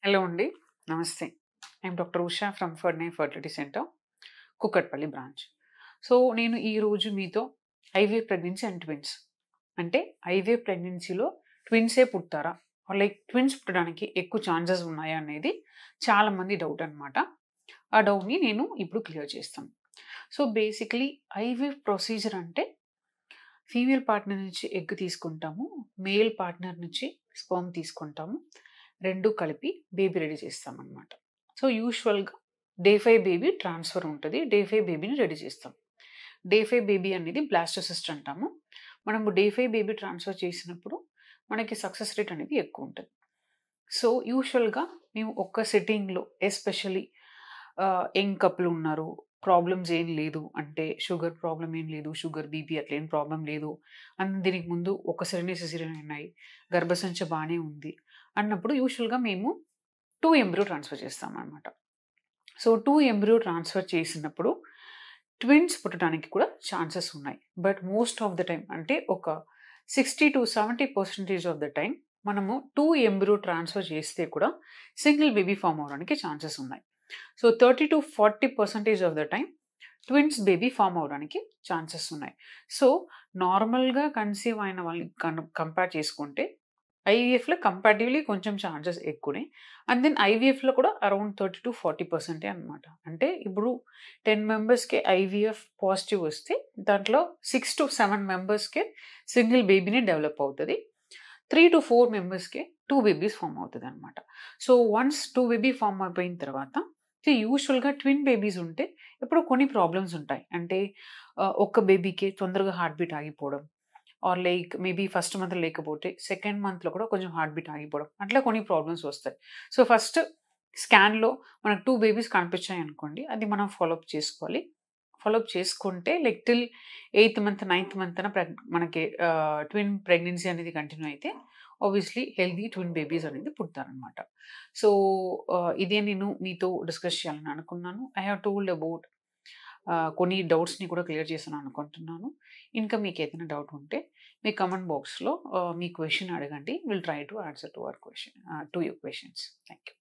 Hello అండి. నమస్తే. I'm doctor Usha from ఫర్నే fertility centre, Kukatpally branch. So, నేను ఈరోజు మీతో ఐవీఎఫ్ ప్రెగ్నెన్సీ అండ్ ట్విన్స్ అంటే ఐవీఎఫ్ ప్రెగ్నెన్సీలో ట్విన్సే పుడతారా? లైక్ ట్విన్స్ పుట్టడానికి ఎక్కువ ఛాన్సెస్ ఉన్నాయా అనేది చాలామంది డౌట్ అనమాట. ఆ డౌట్‌ని నేను ఇప్పుడు క్లియర్ చేస్తాను. సో, బేసికలీ ఐవీఎఫ్ ప్రొసీజర్ అంటే ఫీమేల్ పార్ట్నర్ నుంచి ఎగ్ తీసుకుంటాము. మేల్ పార్ట్నర్ నుంచి స్పెర్మ్ తీసుకుంటాము. 2 కలిపి బేబీ రెడీ చేస్తామనమాట. సో, యూజువల్‌గా డే 5 బేబీ ట్రాన్స్‌ఫర్ ఉంటది. డే 5 బేబీని రెడీ చేస్తాం. డే 5 బేబీ అనేది బ్లాస్టోసిస్ట్ అంటాము. మనము డే 5 బేబీ ట్రాన్స్‌ఫర్ చేసినప్పుడు మనకి సక్సెస్ రేట్ అనేది ఎక్కువుంటది. సో, యూజువల్‌గా మేము ఒక్క సిట్టింగ్‌లో ఎస్పెషల్లీ యంగ్ కపుల్ ఉన్నారు. ప్రాబ్లమ్స్ ఏం లేదు. అంటే షుగర్ ప్రాబ్లమ్ ఏం లేదు. షుగర్, బీపీ అట్లా ఏం ప్రాబ్లమ్ లేదు. అండ్ దీనికి ముందు ఒక్కసారినే సిజేరియన్ అయినాయి. గర్భసంచి బానే ఉంది అన్నప్పుడు యూజువల్‌గా మేము 2 ఎంబ్రియో ట్రాన్స్‌ఫర్ చేస్తామనమాట. సో, 2 ఎంబ్రియో ట్రాన్స్‌ఫర్ చేసినప్పుడు ట్విన్స్ పుట్టడానికి కూడా ఛాన్సెస్ ఉన్నాయి. But most of the time అంటే ఒక 60-70% ఆఫ్ ద టైమ్ మనము 2 ఎంబ్రియో ట్రాన్స్‌ఫర్ చేస్తే కూడా సింగిల్ బేబీ ఫార్మ్ అవ్వడానికి ఛాన్సెస్ ఉన్నాయి. So, 30-40% of the time twins baby form అవ్వడానికి ఛాన్సెస్ ఉన్నాయి. సో, నార్మల్‌గా కన్సీవ్ అయిన వాళ్ళని కంపేర్ చేసుకుంటే ఐవీఎఫ్‌లో కంపారిటివ్‌లీ కొంచెం ఛాన్సెస్ ఎక్కువనే. అండ్ దెన్ ఐవీఎఫ్‌లో కూడా అరౌండ్ 30-40% అనమాట. అంటే ఇప్పుడు 10 మెంబర్స్‌కి ఐవీఎఫ్ పాజిటివ్ వస్తే దాంట్లో 6-7 మెంబర్స్‌కే సింగిల్ బేబీనే డెవలప్ అవుతది. 3-4 మెంబర్స్‌కే 2 బేబీస్ ఫార్మ్ అవుతదనమాట. సో, వన్స్ 2 బేబీ ఫార్మ్ అయిపోయిన తర్వాత యూజువల్‌గా ట్విన్ బేబీస్ ఉంటే ఇప్పుడు కొన్ని ప్రాబ్లమ్స్ ఉంటాయి. అంటే ఒక్క బేబీకే తొందరగా హార్ట్ బీట్ ఆగిపోవడం. Or like maybe first month లేకపోతే సెకండ్ మంత్‌లో కూడా కొంచెం హార్ట్ బీట్ ఆగిపోవడం. అట్లా కొన్ని ప్రాబ్లమ్స్ వస్తాయి. సో, ఫస్ట్ స్కాన్‌లో మనకు 2 బేబీస్ కనిపించాయనుకోండి, అది మనం ఫాలోఅప్ చేసుకోవాలి. ఫాలోఅప్ చేసుకుంటే లైక్ టిల్ 8థ్ మంత్, 9థ్ మంత్‌న మనకి ట్విన్ ప్రెగ్నెన్సీ అనేది కంటిన్యూ అయితే ఆబ్వియస్‌లీ హెల్తీ ట్విన్ బేబీస్ అనేది పుడతారనమాట. సో, ఇదే నేను మీతో డిస్కస్ చేయాలని అనుకున్నాను. ఐ హావ్ టోల్డ్ అబౌట్ కొన్ని డౌట్స్‌ని కూడా క్లియర్ చేశాను అనుకుంటున్నాను. ఇంకా మీకేదైనా డౌట్ ఉంటే మీ కామెంట్ బాక్స్‌లో మీ క్వెషన్ అడగండి. Will try to answer to your question to your questions. Thank you.